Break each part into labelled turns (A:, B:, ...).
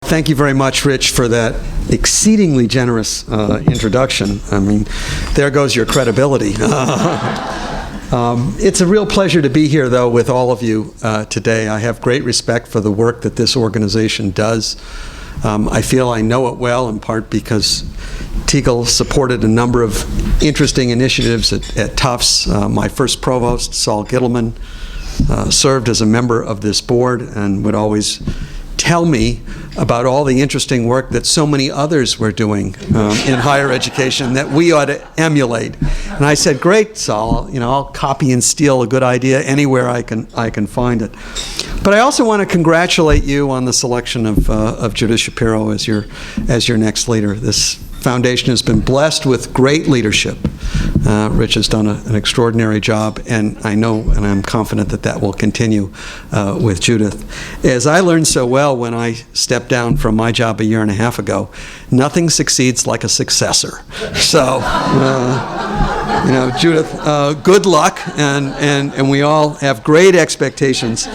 A: thank you very much, Rich, for that exceedingly generous introduction. I mean, there goes your credibility. It's a real pleasure to be here, though, with all of you today. I have great respect for the work that this organization does. I feel I know it well, in part because Teagle supported a number of interesting initiatives at Tufts. My first provost, Saul Gittleman, served as a member of this board and would always tell me about all the interesting work that so many others were doing in higher education that we ought to emulate. And I said, great, Saul, I'll copy and steal a good idea anywhere I can find it. But I also want to congratulate you on the selection of Judith Shapiro as your next leader. This foundation has been blessed with great leadership. Rich has done an extraordinary job, and I know and I'm confident that will continue with Judith. As I learned so well when I stepped down from my job a year and a half ago, nothing succeeds like a successor. So, Judith, good luck, and we all have great expectations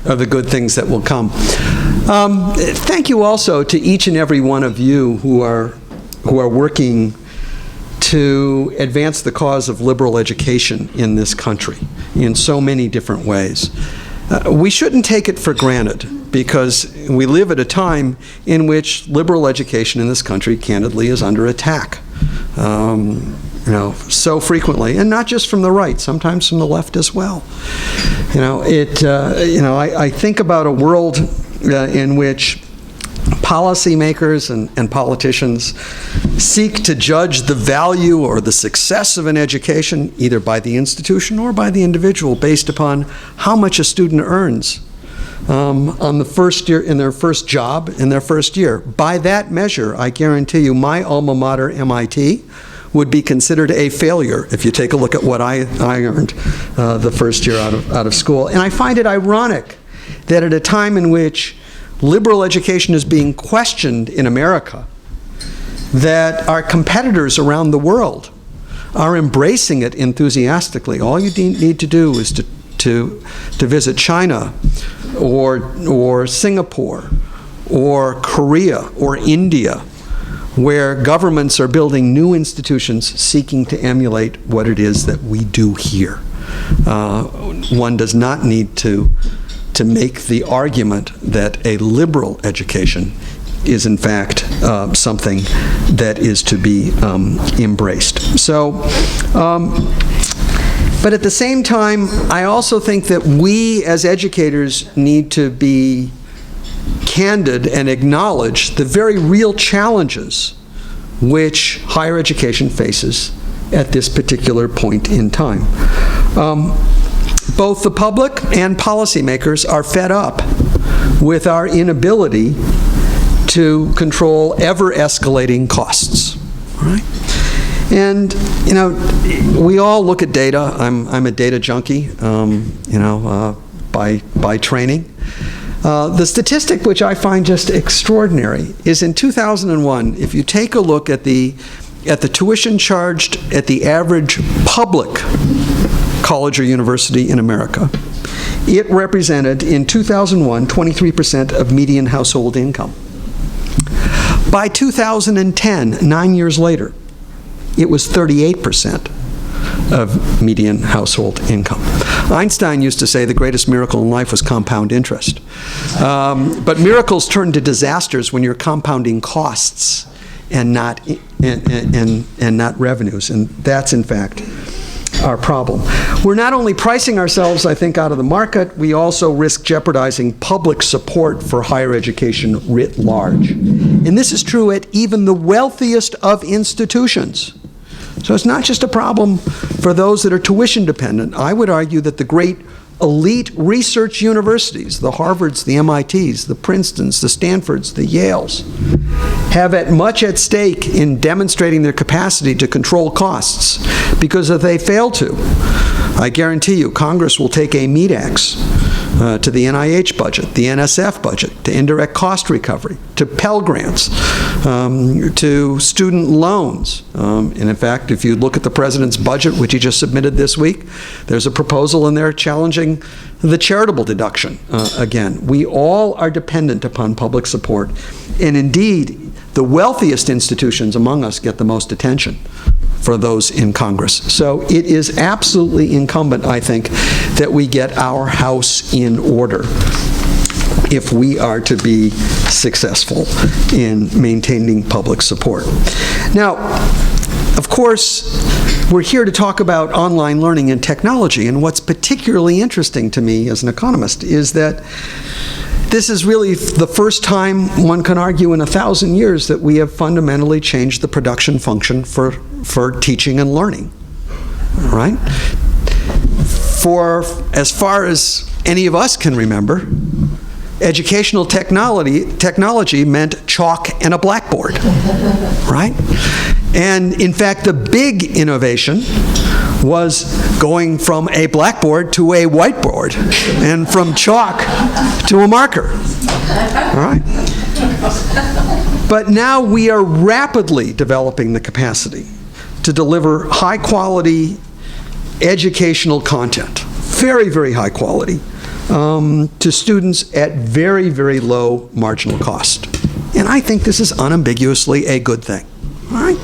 A: of the good things that will come. Thank you also to each and every one of you who are working to advance the cause of liberal education in this country in so many different ways. We shouldn't take it for granted, because we live at a time in which liberal education in this country, candidly, is under attack. So frequently, and not just from the right, sometimes from the left as well. I think about a world in which policymakers and politicians seek to judge the value or the success of an education, either by the institution or by the individual, based upon how much a student earns on the first year, in their first job, in their first year. By that measure, I guarantee you, my alma mater, MIT, would be considered a failure if you take a look at what I earned the first year out of school. And I find it ironic that at a time in which liberal education is being questioned in America, that our competitors around the world are embracing it enthusiastically. All you need to do is to visit China or Singapore or Korea or India, where governments are building new institutions seeking to emulate what it is that we do here. One does not need to make the argument that a liberal education is in fact something that is to be embraced. So, but at the same time, I also think that we as educators need to be candid and acknowledge the very real challenges which higher education faces at this particular point in time. Both the public and policymakers are fed up with our inability to control ever-escalating costs, right? And, we all look at data. I'm a data junkie, by training. The statistic which I find just extraordinary is in 2001, if you take a look at the tuition charged at the average public college or university in America, it represented in 2001 23% of median household income. By 2010, 9 years later, it was 38% of median household income. Einstein used to say the greatest miracle in life was compound interest. But miracles turn to disasters when you're compounding costs and not revenues, and that's in fact our problem. We're not only pricing ourselves, I think, out of the market, we also risk jeopardizing public support for higher education writ large. And this is true at even the wealthiest of institutions. So it's not just a problem for those that are tuition dependent. I would argue that the great elite research universities, the Harvards, the MITs, the Princetons, the Stanfords, the Yales, have much at stake in demonstrating their capacity to control costs, because if they fail to, I guarantee you, Congress will take a meat axe to the NIH budget, the NSF budget, to indirect cost recovery, to Pell Grants, to student loans. And in fact, if you look at the president's budget, which he just submitted this week, there's a proposal in there challenging the charitable deduction. Again, we all are dependent upon public support. And indeed, the wealthiest institutions among us get the most attention for those in Congress. So it is absolutely incumbent, I think, that we get our house in order if we are to be successful in maintaining public support. Now, of course, we're here to talk about online learning and technology, and what's particularly interesting to me as an economist is that this is really the first time, one can argue, in 1,000 years that we have fundamentally changed the production function for teaching and learning, right? For as far as any of us can remember, educational technology meant chalk and a blackboard, right? And in fact, the big innovation was going from a blackboard to a whiteboard and from chalk to a marker, all right? But now we are rapidly developing the capacity to deliver high-quality educational content, very, very high quality, to students at very, very low marginal cost. And I think this is unambiguously a good thing, all right?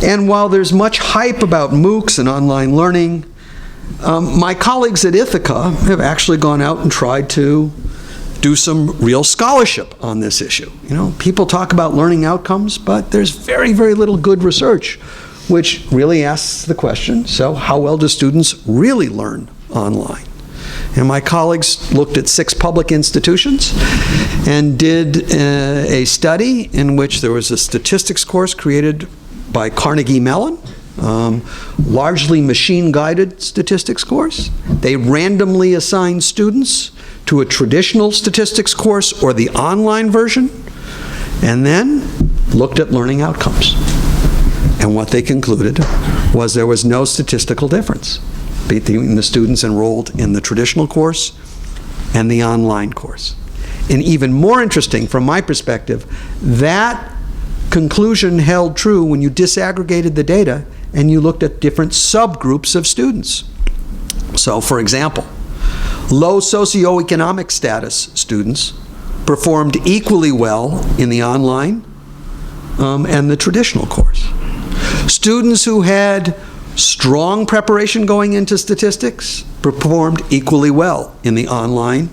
A: And while there's much hype about MOOCs and online learning, my colleagues at Ithaca have actually gone out and tried to do some real scholarship on this issue. You know, people talk about learning outcomes, but there's very, very little good research which really asks the question, so how well do students really learn online? And my colleagues looked at 6 public institutions and did a study in which there was a statistics course created by Carnegie Mellon, largely machine-guided statistics course. They randomly assigned students to a traditional statistics course or the online version, and then looked at learning outcomes. And what they concluded was there was no statistical difference between the students enrolled in the traditional course and the online course. And even more interesting from my perspective, that conclusion held true when you disaggregated the data and you looked at different subgroups of students. So, for example, low socioeconomic status students performed equally well in the online and the traditional course. Students who had strong preparation going into statistics performed equally well in the online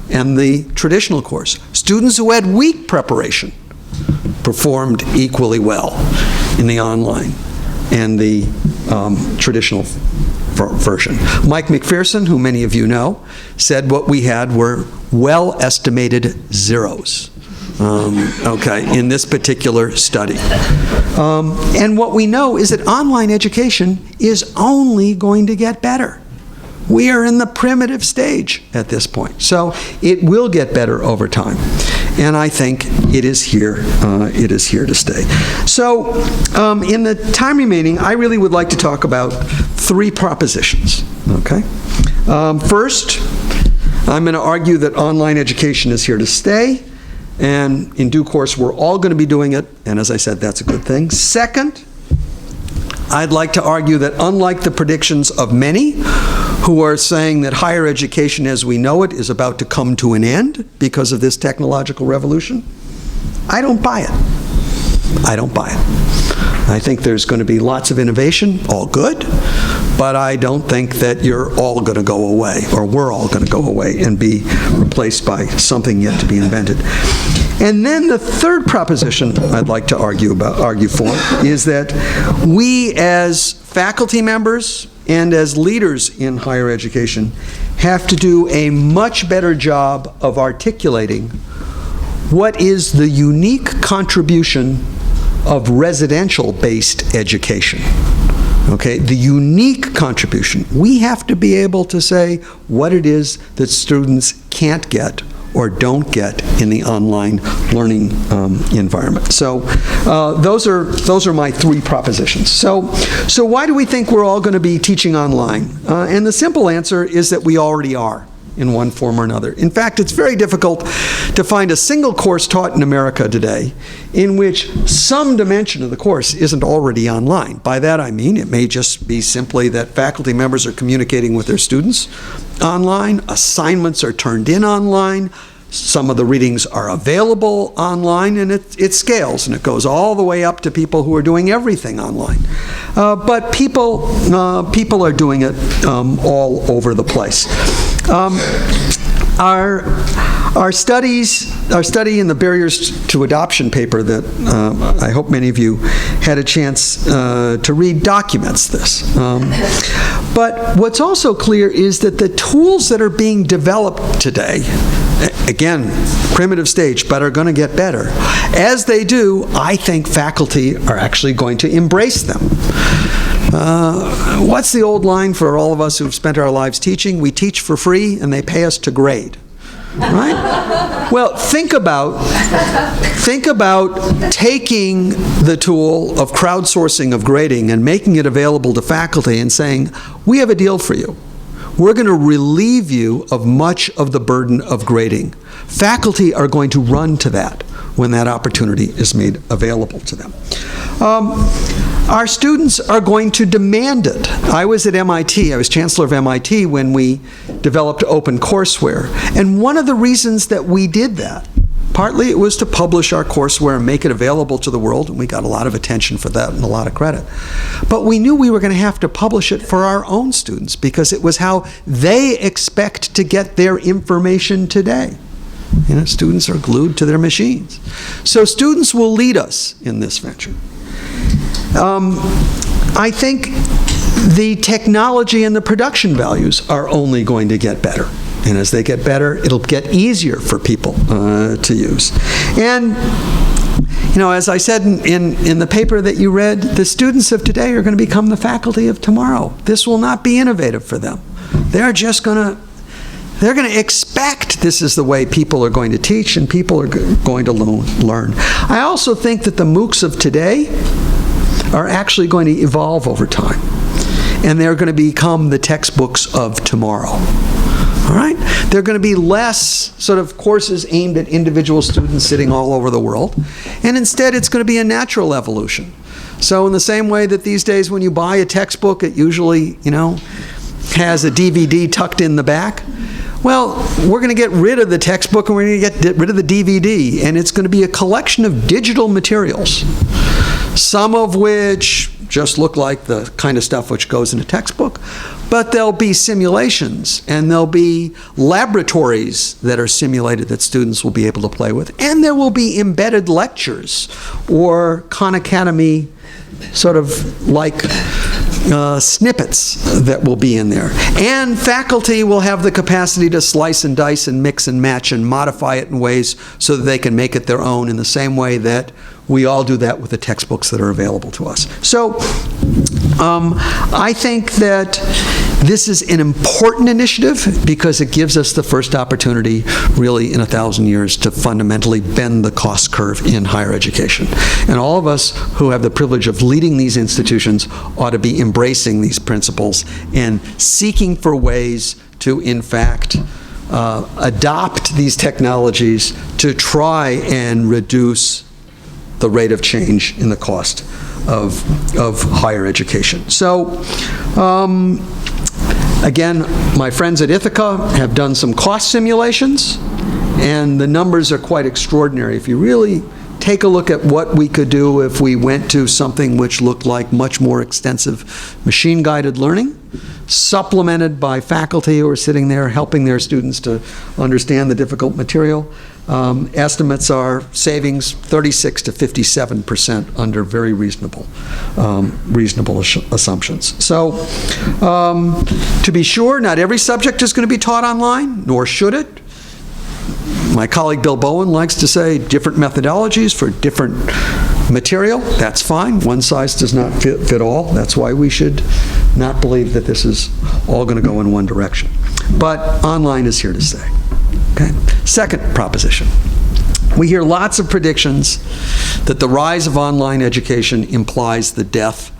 A: and the traditional course. Students who had weak preparation performed equally well in the online and the traditional version. Mike McPherson, who many of you know, said what we had were well-estimated zeros. In this particular study. And what we know is that online education is only going to get better. We are in the primitive stage at this point. So it will get better over time. And I think it is here to stay. So in the time remaining, I really would like to talk about 3 propositions, okay? First, I'm going to argue that online education is here to stay. And in due course, we're all going to be doing it. And as I said, that's a good thing. Second, I'd like to argue that unlike the predictions of many who are saying that higher education as we know it is about to come to an end because of this technological revolution, I don't buy it. I don't buy it. I think there's going to be lots of innovation, all good, but I don't think that you're all going to go away, or we're all going to go away and be replaced by something yet to be invented. And then the third proposition I'd like to argue for is that we as faculty members and as leaders in higher education have to do a much better job of articulating what is the unique contribution of residential-based education. Okay, the unique contribution. We have to be able to say what it is that students can't get or don't get in the online learning environment. So those are my 3 propositions. So why do we think we're all going to be teaching online? And the simple answer is that we already are. in one form or another. In fact, it's very difficult to find a single course taught in America today in which some dimension of the course isn't already online. By that I mean it may just be simply that faculty members are communicating with their students online, assignments are turned in online, some of the readings are available online, and it scales, and it goes all the way up to people who are doing everything online. But people are doing it all over the place. Our study in the Barriers to Adoption paper that I hope many of you had a chance to read documents this. But what's also clear is that the tools that are being developed today, again, primitive stage, but are going to get better. As they do, I think faculty are actually going to embrace them. What's the old line for all of us who've spent our lives teaching? We teach for free and they pay us to grade. Right? Well, think about taking the tool of crowdsourcing of grading and making it available to faculty and saying, we have a deal for you. We're going to relieve you of much of the burden of grading. Faculty are going to run to that when that opportunity is made available to them. Our students are going to demand it. I was at MIT, I was chancellor of MIT when we developed open courseware. And one of the reasons that we did that, partly it was to publish our courseware and make it available to the world, and we got a lot of attention for that and a lot of credit. But we knew we were going to have to publish it for our own students because it was how they expect to get their information today. You know, students are glued to their machines. So students will lead us in this venture. I think the technology and the production values are only going to get better. And as they get better, it'll get easier for people to use. And, you know, as I said in the paper that you read, the students of today are going to become the faculty of tomorrow. This will not be innovative for them. They're just going to expect this is the way people are going to teach and people are going to learn. I also think that the MOOCs of today are actually going to evolve over time. And they're going to become the textbooks of tomorrow. All right? They're going to be less sort of courses aimed at individual students sitting all over the world. And instead, it's going to be a natural evolution. So in the same way that these days when you buy a textbook, it usually, you know, has a DVD tucked in the back. Well, we're going to get rid of the textbook and we're going to get rid of the DVD. And it's going to be a collection of digital materials, some of which just look like the kind of stuff which goes in a textbook, but there'll be simulations and there'll be laboratories that are simulated that students will be able to play with, and there will be embedded lectures or Khan Academy sort of like snippets that will be in there. And faculty will have the capacity to slice and dice and mix and match and modify it in ways so that they can make it their own in the same way that we all do that with the textbooks that are available to us. So I think that this is an important initiative because it gives us the first opportunity really in 1,000 years to fundamentally bend the cost curve in higher education. And all of us who have the privilege of leading these institutions ought to be embracing these principles and seeking for ways to, in fact, adopt these technologies to try and reduce the rate of change in the cost of higher education. So, again, my friends at Ithaca have done some cost simulations, and the numbers are quite extraordinary. If you really take a look at what we could do if we went to something which looked like much more extensive machine-guided learning, supplemented by faculty who are sitting there helping their students to understand the difficult material, estimates are savings 36 to 57% under very reasonable assumptions. So, to be sure, not every subject is going to be taught online, nor should it. My colleague Bill Bowen likes to say different methodologies for different material. That's fine. One size does not fit all. That's why we should not believe that this is all going to go in one direction. But online is here to stay. Okay. Second proposition. We hear lots of predictions that the rise of online education implies the death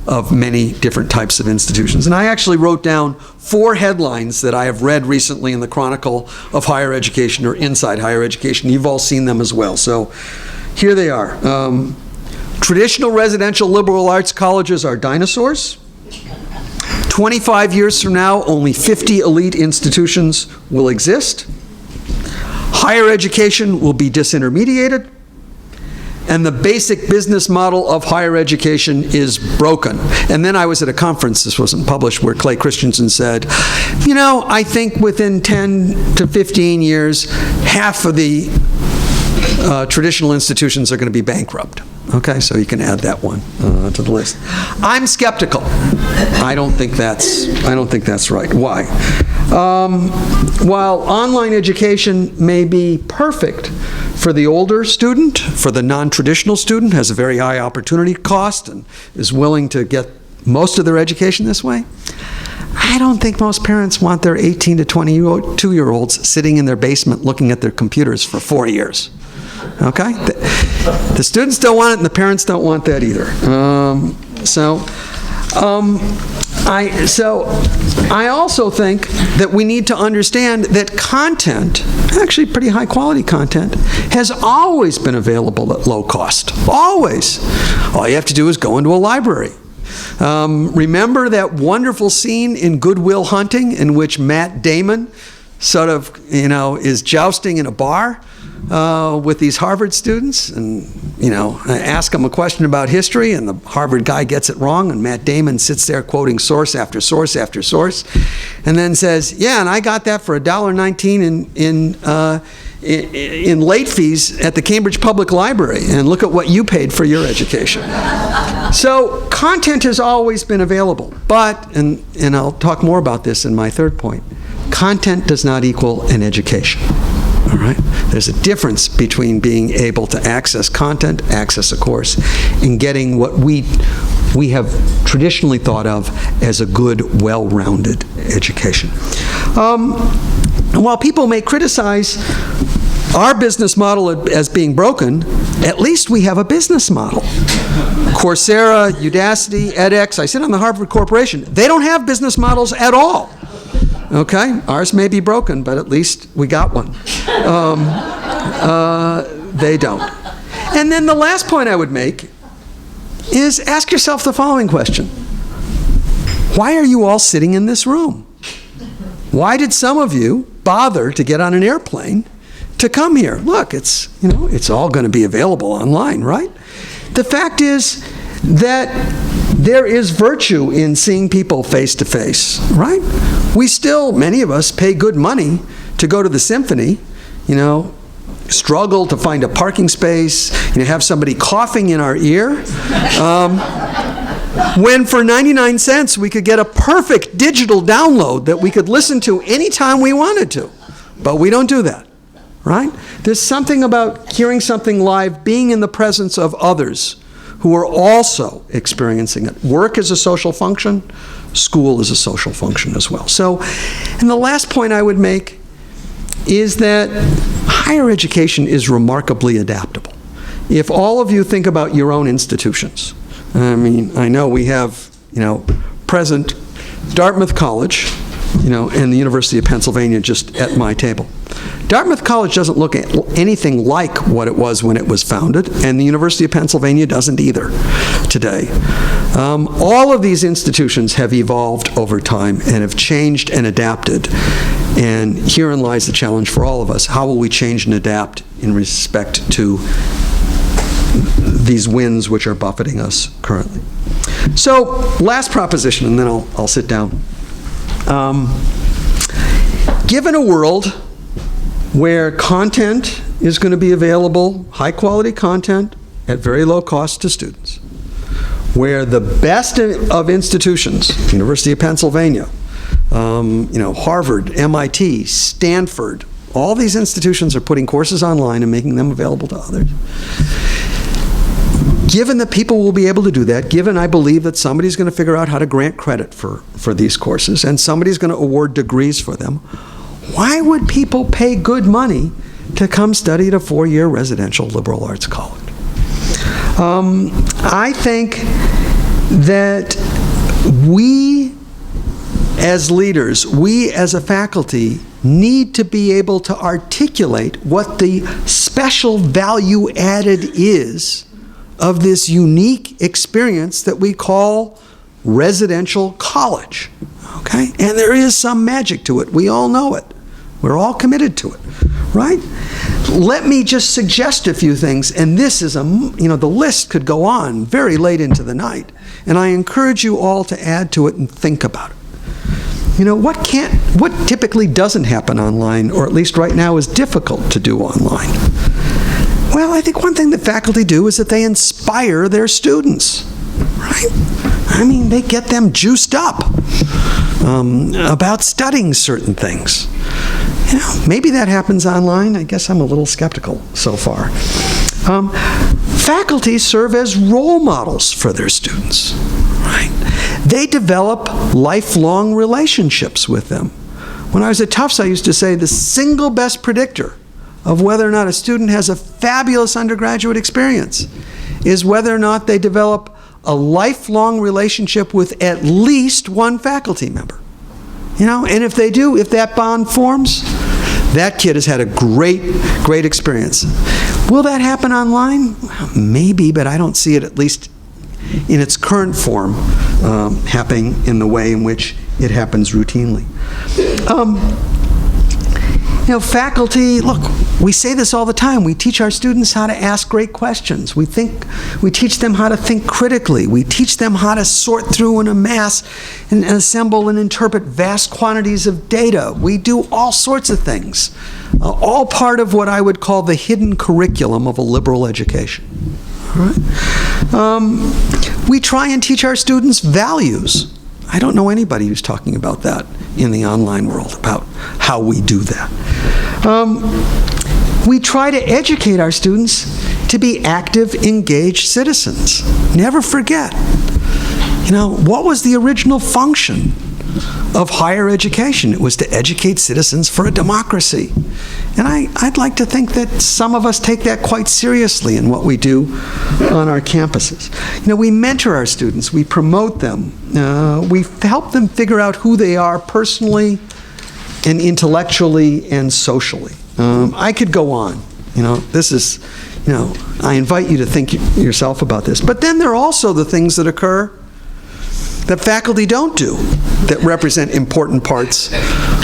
A: of many different types of institutions. And I actually wrote down 4 headlines that I have read recently in the Chronicle of Higher Education or Inside Higher Education. You've all seen them as well. So here they are. Traditional residential liberal arts colleges are dinosaurs. 25 years from now, only 50 elite institutions will exist. Higher education will be disintermediated. And the basic business model of higher education is broken. And then I was at a conference, this wasn't published, where Clay Christensen said, you know, I think within 10 to 15 years, half of the traditional institutions are going to be bankrupt. Okay, so you can add that one to the list. I'm skeptical. I don't think that's right. Why? While online education may be perfect for the older student, for the non-traditional student, has a very high opportunity cost and is willing to get most of their education this way, I don't think most parents want their 18 to 22-year-olds sitting in their basement looking at their computers for 4 years. Okay? The students don't want it and the parents don't want that either. I also think that we need to understand that content, actually pretty high quality content, has always been available at low cost. Always. All you have to do is go into a library. Remember that wonderful scene in Good Will Hunting in which Matt Damon sort of, is jousting in a bar with these Harvard students, and ask them a question about history, and the Harvard guy gets it wrong, and Matt Damon sits there quoting source after source after source, and then says, "Yeah, and I got that for $1.19 in late fees at the Cambridge Public Library, and look at what you paid for your education." So content has always been available, but, and I'll talk more about this in my third point, content does not equal an education. All right? There's a difference between being able to access content, access a course, and getting what we have traditionally thought of as a good, well-rounded education. While people may criticize our business model as being broken, at least we have a business model. Coursera, Udacity, edX, I sit on the Harvard Corporation. They don't have business models at all. Okay? Ours may be broken, but at least we got one. They don't. And then the last point I would make is ask yourself the following question. Why are you all sitting in this room? Why did some of you bother to get on an airplane to come here? Look, it's all going to be available online, right? The fact is that there is virtue in seeing people face to face, right? We still, many of us, pay good money to go to the symphony, struggle to find a parking space, have somebody coughing in our ear. When for 99 cents we could get a perfect digital download that we could listen to anytime we wanted to. But we don't do that, right? There's something about hearing something live, being in the presence of others who are also experiencing it. Work is a social function, school is a social function as well. So, and the last point I would make is that higher education is remarkably adaptable. If all of you think about your own institutions, I know we have, present Dartmouth College, and the University of Pennsylvania just at my table. Dartmouth College doesn't look anything like what it was when it was founded, and the University of Pennsylvania doesn't either today. All of these institutions have evolved over time and have changed and adapted, and herein lies the challenge for all of us. How will we change and adapt in respect to these winds which are buffeting us currently? So, last proposition, and then I'll sit down. Given a world where content is going to be available, high quality content at very low cost to students, where the best of institutions, University of Pennsylvania, Harvard, MIT, Stanford, all these institutions are putting courses online and making them available to others. Given that people will be able to do that, given I believe that somebody's going to figure out how to grant credit for these courses, and somebody's going to award degrees for them, why would people pay good money to come study at a 4-year residential liberal arts college? I think that we as leaders, we as a faculty need to be able to articulate what the special value added is of this unique experience that we call residential college. Okay? And there is some magic to it. We all know it. We're all committed to it, right? Let me just suggest a few things, and this is the list could go on very late into the night, and I encourage you all to add to it and think about it. What typically doesn't happen online, or at least right now is difficult to do online? Well, I think one thing that faculty do is that they inspire their students, right? I mean, they get them juiced up about studying certain things. Maybe that happens online. I guess I'm a little skeptical so far. Faculty serve as role models for their students, right? They develop lifelong relationships with them. When I was at Tufts, I used to say the single best predictor of whether or not a student has a fabulous undergraduate experience is whether or not they develop a lifelong relationship with at least one faculty member. And if they do, if that bond forms, that kid has had a great experience. Will that happen online? Maybe, but I don't see it, at least in its current form, happening in the way in which it happens routinely. Faculty, look, we say this all the time. We teach our students how to ask great questions. We teach them how to think critically. We teach them how to sort through and amass and assemble and interpret vast quantities of data. We do all sorts of things, all part of what I would call the hidden curriculum of a liberal education. All right? We try and teach our students values. I don't know anybody who's talking about that in the online world, about how we do that. We try to educate our students to be active, engaged citizens. Never forget, what was the original function of higher education? It was to educate citizens for a democracy. And I'd like to think that some of us take that quite seriously in what we do on our campuses. We mentor our students, we promote them, we help them figure out who they are personally and intellectually and socially. I could go on. This is, I invite you to think yourself about this. But then there are also the things that occur that faculty don't do that represent important parts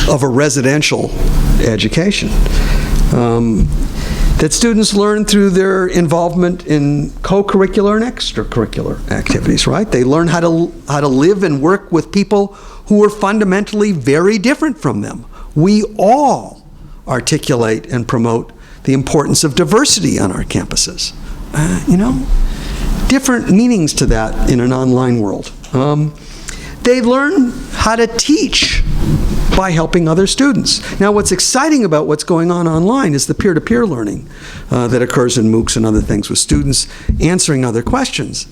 A: of a residential education. That students learn through their involvement in co-curricular and extracurricular activities, right? They learn how to live and work with people who are fundamentally very different from them. We all articulate and promote the importance of diversity on our campuses. Different meanings to that in an online world. They learn how to teach by helping other students. Now, what's exciting about what's going on online is the peer-to-peer learning that occurs in MOOCs and other things, with students answering other questions.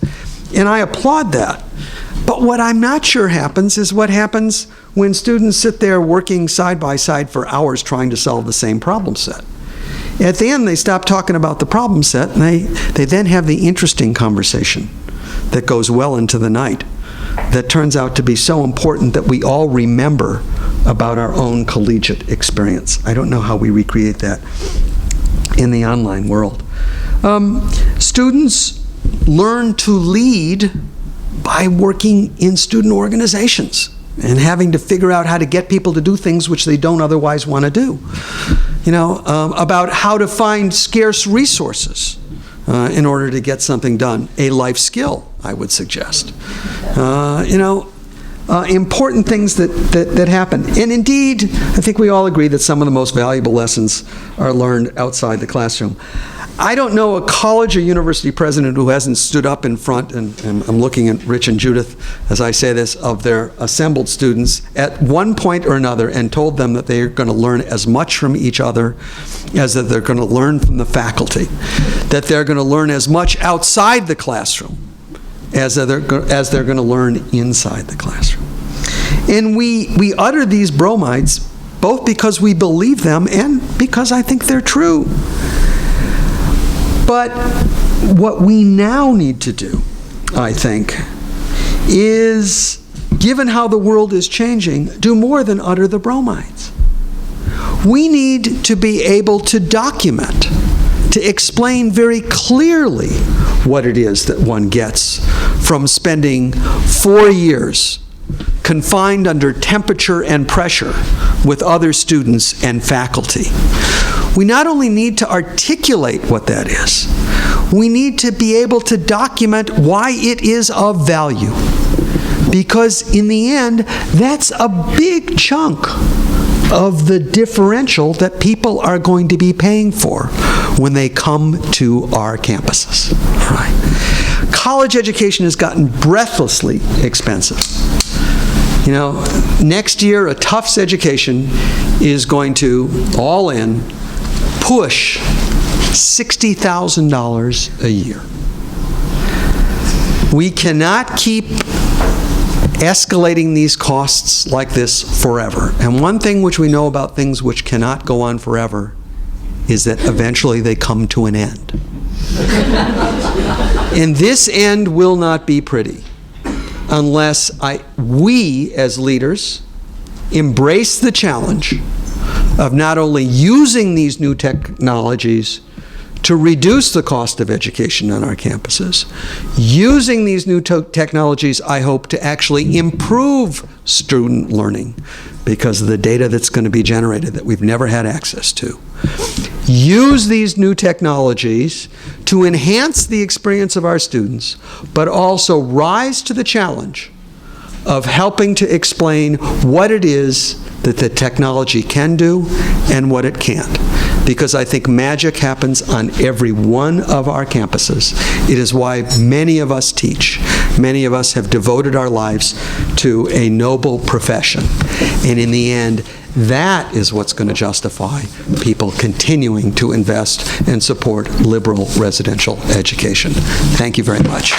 A: And I applaud that. But what I'm not sure happens is what happens when students sit there working side by side for hours trying to solve the same problem set. At the end, they stop talking about the problem set, and they then have the interesting conversation that goes well into the night, that turns out to be so important that we all remember about our own collegiate experience. I don't know how we recreate that in the online world. Students learn to lead by working in student organizations and having to figure out how to get people to do things which they don't otherwise want to do. About how to find scarce resources in order to get something done. A life skill, I would suggest. Important things that happen. And indeed, I think we all agree that some of the most valuable lessons are learned outside the classroom. I don't know a college or university president who hasn't stood up in front, and I'm looking at Rich and Judith as I say this, of their assembled students at one point or another and told them that they're going to learn as much from each other as that they're going to learn from the faculty, that they're going to learn as much outside the classroom as they're going to learn inside the classroom. And we utter these bromides both because we believe them and because I think they're true. But what we now need to do, I think, is given how the world is changing, do more than utter the bromides. We need to be able to document, to explain very clearly what it is that one gets from spending 4 years confined under temperature and pressure with other students and faculty. We not only need to articulate what that is, we need to be able to document why it is of value. Because in the end, that's a big chunk of the differential that people are going to be paying for when they come to our campuses. Right? College education has gotten breathlessly expensive. You know, next year, a Tufts education is going to, all in, push $60,000 a year. We cannot keep escalating these costs like this forever. And one thing which we know about things which cannot go on forever is that eventually they come to an end. And this end will not be pretty unless we as leaders embrace the challenge of not only using these new technologies to reduce the cost of education on our campuses, using these new technologies, I hope, to actually improve student learning because of the data that's going to be generated that we've never had access to. Use these new technologies to enhance the experience of our students, but also rise to the challenge of helping to explain what it is that the technology can do and what it can't. Because I think magic happens on every one of our campuses. It is why many of us teach. Many of us have devoted our lives to a noble profession. And in the end, that is what's going to justify people continuing to invest and support liberal residential education. Thank you very much.